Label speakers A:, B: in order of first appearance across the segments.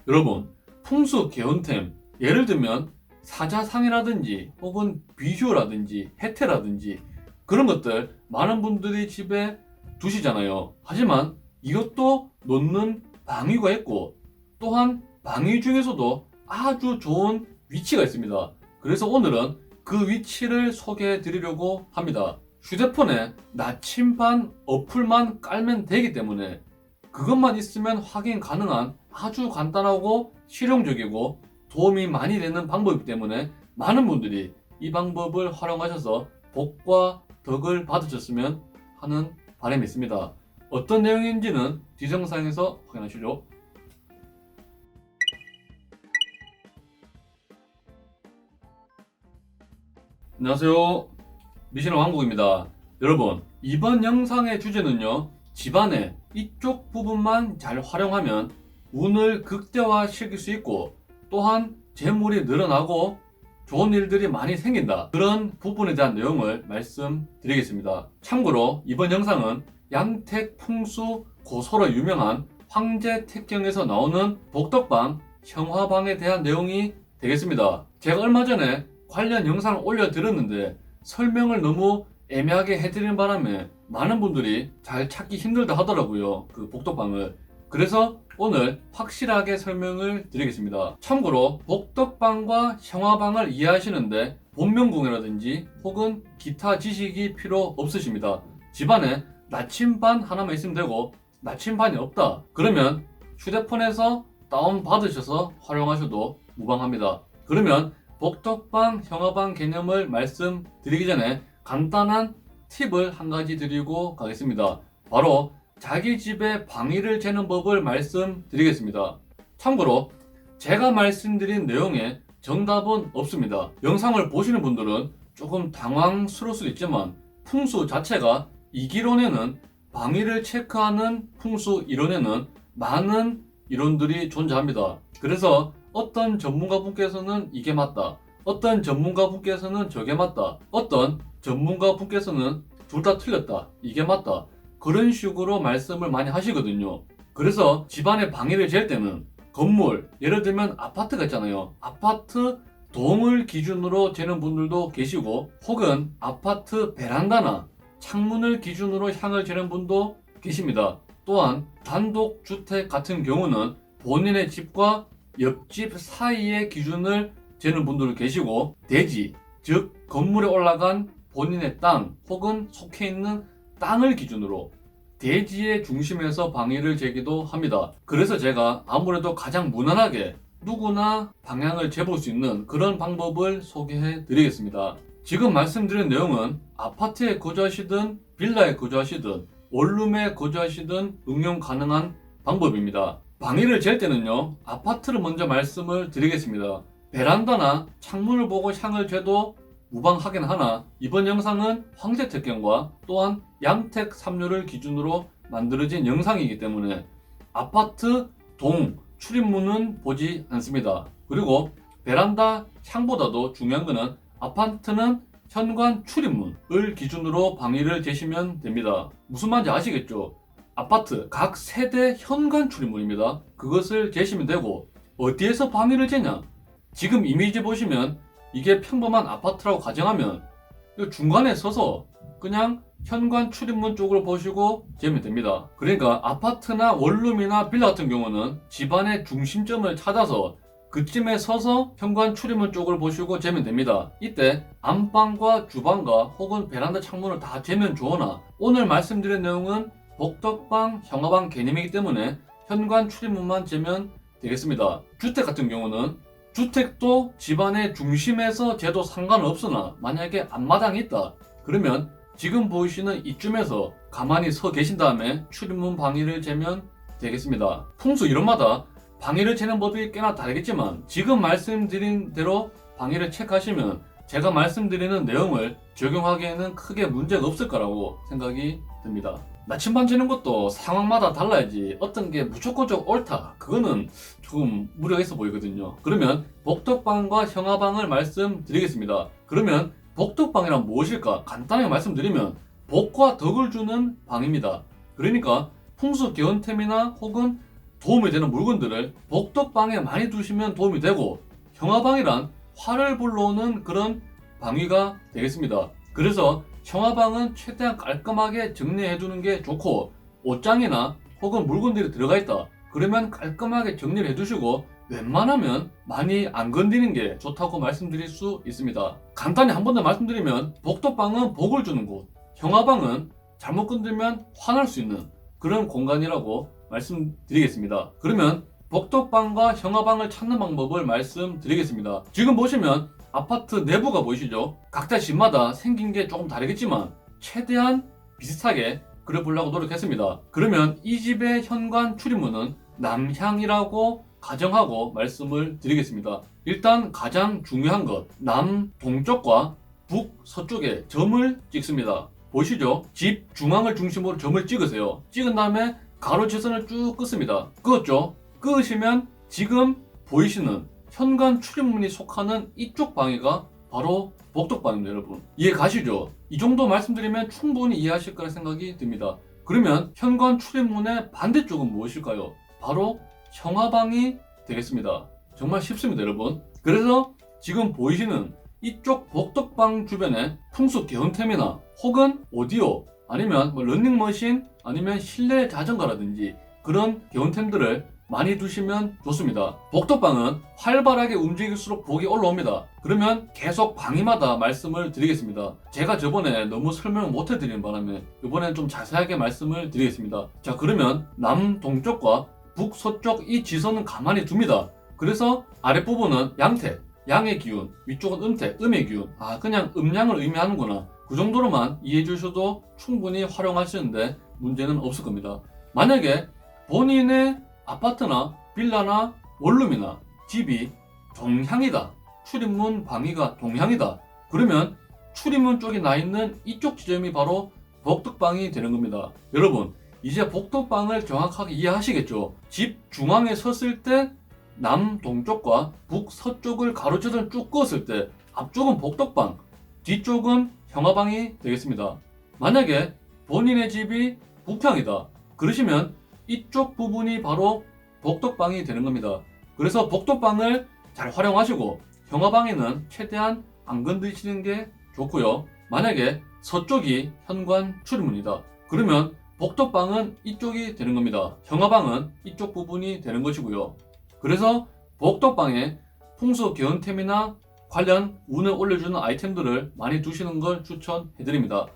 A: 여러분, 풍수 개운템, 예를 들면 사자상이라든지 혹은 비휴라든지 해태라든지 그런 것들 많은 분들이 집에 두시잖아요. 하지만 이것도 놓는 방위가 있고, 또한 방위 중에서도 아주 좋은 위치가 있습니다. 그래서 오늘은 그 위치를 소개해 드리려고 합니다. 휴대폰에 나침반 어플만 깔면 되기 때문에 그것만 있으면 확인 가능한 아주 간단하고 실용적이고 도움이 많이 되는 방법이기 때문에 많은 분들이 이 방법을 활용하셔서 복과 덕을 받으셨으면 하는 바람이 있습니다. 어떤 내용인지는 뒤정상에서 확인하시죠. 안녕하세요, 미신의 왕국입니다. 여러분, 이번 영상의 주제는요, 집안의 이쪽 부분만 잘 활용하면 운을 극대화시킬 수 있고, 또한 재물이 늘어나고 좋은 일들이 많이 생긴다, 그런 부분에 대한 내용을 말씀드리겠습니다. 참고로 이번 영상은 양택 풍수 고서로 유명한 황제택경에서 나오는 복덕방, 형화방에 대한 내용이 되겠습니다. 제가 얼마 전에 관련 영상을 올려드렸는데 설명을 너무 애매하게 해드리는 바람에 많은 분들이 잘 찾기 힘들다 하더라고요, 그 복덕방을. 그래서 오늘 확실하게 설명을 드리겠습니다. 참고로 복덕방과 형화방을 이해하시는데 본명공이라든지 혹은 기타 지식이 필요 없으십니다. 집안에 나침반 하나만 있으면 되고, 나침반이 없다 그러면 휴대폰에서 다운받으셔서 활용하셔도 무방합니다. 그러면 복덕방, 형화방 개념을 말씀드리기 전에 간단한 팁을 한 가지 드리고 가겠습니다. 바로 자기 집의 방위를 재는 법을 말씀드리겠습니다. 참고로 제가 말씀드린 내용에 정답은 없습니다. 영상을 보시는 분들은 조금 당황스러울 수도 있지만 풍수 자체가 이기론에는, 방위를 체크하는 풍수 이론에는 많은 이론들이 존재합니다. 그래서 어떤 전문가분께서는 이게 맞다, 어떤 전문가분께서는 저게 맞다, 어떤 전문가분께서는 둘 다 틀렸다, 이게 맞다, 그런 식으로 말씀을 많이 하시거든요. 그래서 집안의 방위를 잴 때는 건물, 예를 들면 아파트가 있잖아요. 아파트 동을 기준으로 재는 분들도 계시고, 혹은 아파트 베란다나 창문을 기준으로 향을 재는 분도 계십니다. 또한 단독주택 같은 경우는 본인의 집과 옆집 사이의 기준을 재는 분들도 계시고, 대지, 즉 건물에 올라간 본인의 땅 혹은 속해 있는 땅을 기준으로 대지의 중심에서 방위를 재기도 합니다. 그래서 제가 아무래도 가장 무난하게 누구나 방향을 재볼 수 있는 그런 방법을 소개해 드리겠습니다. 지금 말씀드린 내용은 아파트에 거주하시든 빌라에 거주하시든 원룸에 거주하시든 응용 가능한 방법입니다. 방위를 잴 때는요, 아파트를 먼저 말씀을 드리겠습니다. 베란다나 창문을 보고 향을 재도 무방하긴 하나, 이번 영상은 황제택경과 또한 양택 3류를 기준으로 만들어진 영상이기 때문에 아파트 동 출입문은 보지 않습니다. 그리고 베란다 향보다도 중요한 것은 아파트는 현관 출입문을 기준으로 방위를 재시면 됩니다. 무슨 말인지 아시겠죠? 아파트 각 세대 현관 출입문입니다. 그것을 재시면 되고, 어디에서 방위를 재냐? 지금 이미지 보시면 이게 평범한 아파트라고 가정하면 중간에 서서 그냥 현관 출입문 쪽으로 보시고 재면 됩니다. 그러니까 아파트나 원룸이나 빌라 같은 경우는 집안의 중심점을 찾아서 그쯤에 서서 현관 출입문 쪽을 보시고 재면 됩니다. 이때 안방과 주방과 혹은 베란다 창문을 다 재면 좋으나, 오늘 말씀드린 내용은 복덕방, 형화방 개념이기 때문에 현관 출입문만 재면 되겠습니다. 주택 같은 경우는 주택도 집안의 중심에서 재도 상관없으나 만약에 앞마당이 있다 그러면 지금 보이시는 이쯤에서 가만히 서 계신 다음에 출입문 방위를 재면 되겠습니다. 풍수 이론마다 방위를 재는 법이 꽤나 다르겠지만 지금 말씀드린 대로 방위를 체크하시면 제가 말씀드리는 내용을 적용하기에는 크게 문제가 없을 거라고 생각이 듭니다. 나침반 재는 것도 상황마다 달라야지 어떤 게 무조건적 옳다, 그거는 조금 무리가 있어 보이거든요. 그러면 복덕방과 형화방을 말씀드리겠습니다. 그러면 복덕방이란 무엇일까? 간단하게 말씀드리면 복과 덕을 주는 방입니다. 그러니까 풍수 개운템이나 혹은 도움이 되는 물건들을 복덕방에 많이 두시면 도움이 되고, 형아방이란 화를 불러오는 그런 방위가 되겠습니다. 그래서 형아방은 최대한 깔끔하게 정리해 두는 게 좋고, 옷장이나 혹은 물건들이 들어가 있다 그러면 깔끔하게 정리를 해 두시고, 웬만하면 많이 안 건드리는 게 좋다고 말씀드릴 수 있습니다. 간단히 한 번 더 말씀드리면, 복덕방은 복을 주는 곳, 형아방은 잘못 건들면 화날 수 있는 그런 공간이라고 말씀드리겠습니다. 그러면 복덕방과 형아방을 찾는 방법을 말씀드리겠습니다. 지금 보시면 아파트 내부가 보이시죠? 각자 집마다 생긴 게 조금 다르겠지만 최대한 비슷하게 그려보려고 노력했습니다. 그러면 이 집의 현관 출입문은 남향이라고 가정하고 말씀을 드리겠습니다. 일단 가장 중요한 것, 남동쪽과 북서쪽에 점을 찍습니다. 보시죠? 집 중앙을 중심으로 점을 찍으세요. 찍은 다음에 가로지선을 쭉 긋습니다. 그었죠? 그으시면 지금 보이시는 현관 출입문이 속하는 이쪽 방위가 바로 복덕방입니다. 여러분 이해 가시죠? 이 정도 말씀드리면 충분히 이해하실 거라 생각이 듭니다. 그러면 현관 출입문의 반대쪽은 무엇일까요? 바로 형아방이 되겠습니다. 정말 쉽습니다. 여러분 그래서 지금 보이시는 이쪽 복덕방 주변에 풍수 개운템이나 혹은 오디오 아니면 러닝머신 아니면 실내 자전거라든지 그런 개운템들을 많이 두시면 좋습니다. 복덕방은 활발하게 움직일수록 복이 올라옵니다. 그러면 계속 방위마다 말씀을 드리겠습니다. 제가 저번에 너무 설명을 못 해드리는 바람에 이번엔 좀 자세하게 말씀을 드리겠습니다. 자, 그러면 남동쪽과 북서쪽 이 지선은 가만히 둡니다. 그래서 아랫부분은 양택, 양의 기운, 위쪽은 음택, 음의 기운. 그냥 음양을 의미하는구나. 그 정도로만 이해해 주셔도 충분히 활용하시는데 문제는 없을 겁니다. 만약에 본인의 아파트나 빌라나 원룸이나 집이 동향이다, 출입문 방위가 동향이다, 그러면 출입문 쪽에 나 있는 이쪽 지점이 바로 복덕방이 되는 겁니다. 여러분 이제 복덕방을 정확하게 이해하시겠죠? 집 중앙에 섰을 때 남동쪽과 북서쪽을 가로지선 쭉 그었을 때 앞쪽은 복덕방, 뒤쪽은 형아방이 되겠습니다. 만약에 본인의 집이 북향이다 그러시면 이쪽 부분이 바로 복덕방이 되는 겁니다. 그래서 복덕방을 잘 활용하시고 형아방에는 최대한 안 건드시는 게 좋고요. 만약에 서쪽이 현관 출입문이다 그러면 복덕방은 이쪽이 되는 겁니다. 형아방은 이쪽 부분이 되는 것이고요. 그래서 복덕방에 풍수 개운템이나 관련 운을 올려주는 아이템들을 많이 두시는 걸 추천해드립니다.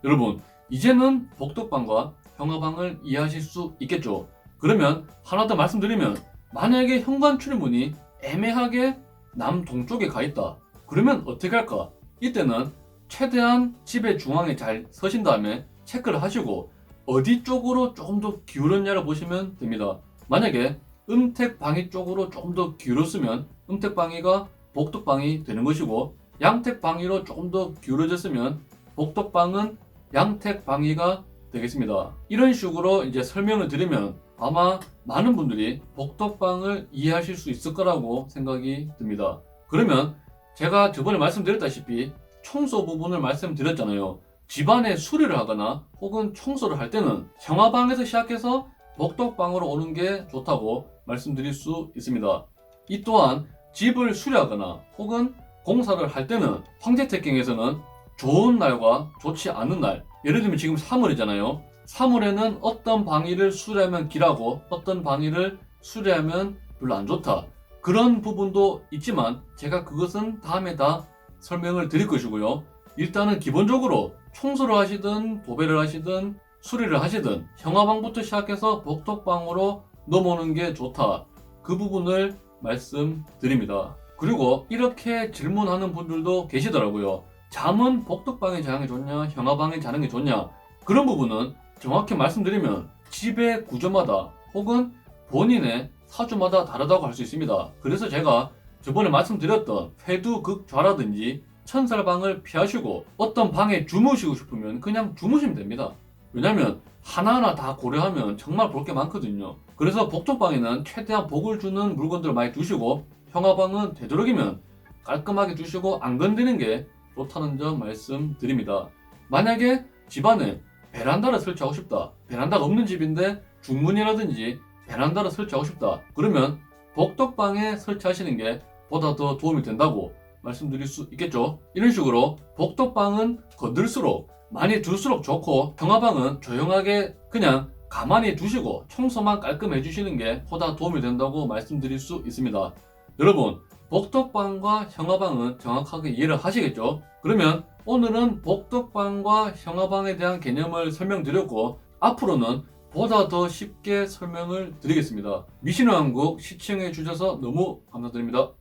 A: 여러분 이제는 복덕방과 형아방을 이해하실 수 있겠죠? 그러면 하나 더 말씀드리면 만약에 현관 출입문이 애매하게 남동쪽에 가 있다 그러면 어떻게 할까? 이때는 최대한 집의 중앙에 잘 서신 다음에 체크를 하시고 어디 쪽으로 조금 더 기울었냐를 보시면 됩니다. 만약에 음택 방위 쪽으로 조금 더 기울었으면 음택 방위가 복덕방이 되는 것이고, 양택 방위로 조금 더 기울어졌으면 복덕방은 양택 방위가 되겠습니다. 이런 식으로 이제 설명을 드리면 아마 많은 분들이 복덕방을 이해하실 수 있을 거라고 생각이 듭니다. 그러면 제가 저번에 말씀드렸다시피 청소 부분을 말씀드렸잖아요. 집안에 수리를 하거나 혹은 청소를 할 때는 형아방에서 시작해서 복덕방으로 오는 게 좋다고 말씀드릴 수 있습니다. 이 또한 집을 수리하거나 혹은 공사를 할 때는 황제택경에서는 좋은 날과 좋지 않은 날, 예를 들면 지금 3월이잖아요. 3월에는 어떤 방위를 수리하면 기라고 어떤 방위를 수리하면 별로 안 좋다, 그런 부분도 있지만 제가 그것은 다음에 다 설명을 드릴 것이고요. 일단은 기본적으로 청소를 하시든 도배를 하시든 수리를 하시든 형아방부터 시작해서 복덕방으로 넘어오는 게 좋다, 그 부분을 말씀드립니다. 그리고 이렇게 질문하는 분들도 계시더라고요. 잠은 복덕방에 자는 게 좋냐, 형아방에 자는 게 좋냐? 그런 부분은 정확히 말씀드리면 집의 구조마다 혹은 본인의 사주마다 다르다고 할 수 있습니다. 그래서 제가 저번에 말씀드렸던 회두극좌라든지 천살방을 피하시고 어떤 방에 주무시고 싶으면 그냥 주무시면 됩니다. 왜냐면 하나하나 다 고려하면 정말 볼 게 많거든요. 그래서 복덕방에는 최대한 복을 주는 물건들을 많이 두시고 형아방은 되도록이면 깔끔하게 두시고 안 건드리는 게 좋다는 점 말씀드립니다. 만약에 집안에 베란다를 설치하고 싶다, 베란다가 없는 집인데 중문이라든지 베란다를 설치하고 싶다. 그러면 복덕방에 설치하시는 게 보다 더 도움이 된다고 말씀드릴 수 있겠죠. 이런 식으로 복덕방은 거들수록 많이 둘수록 좋고, 형아방은 조용하게 그냥 가만히 두시고 청소만 깔끔해 주시는 게 보다 도움이 된다고 말씀드릴 수 있습니다. 여러분, 복덕방과 형아방은 정확하게 이해를 하시겠죠? 그러면 오늘은 복덕방과 형아방에 대한 개념을 설명드렸고, 앞으로는 보다 더 쉽게 설명을 드리겠습니다. 미신의 왕국 시청해 주셔서 너무 감사드립니다.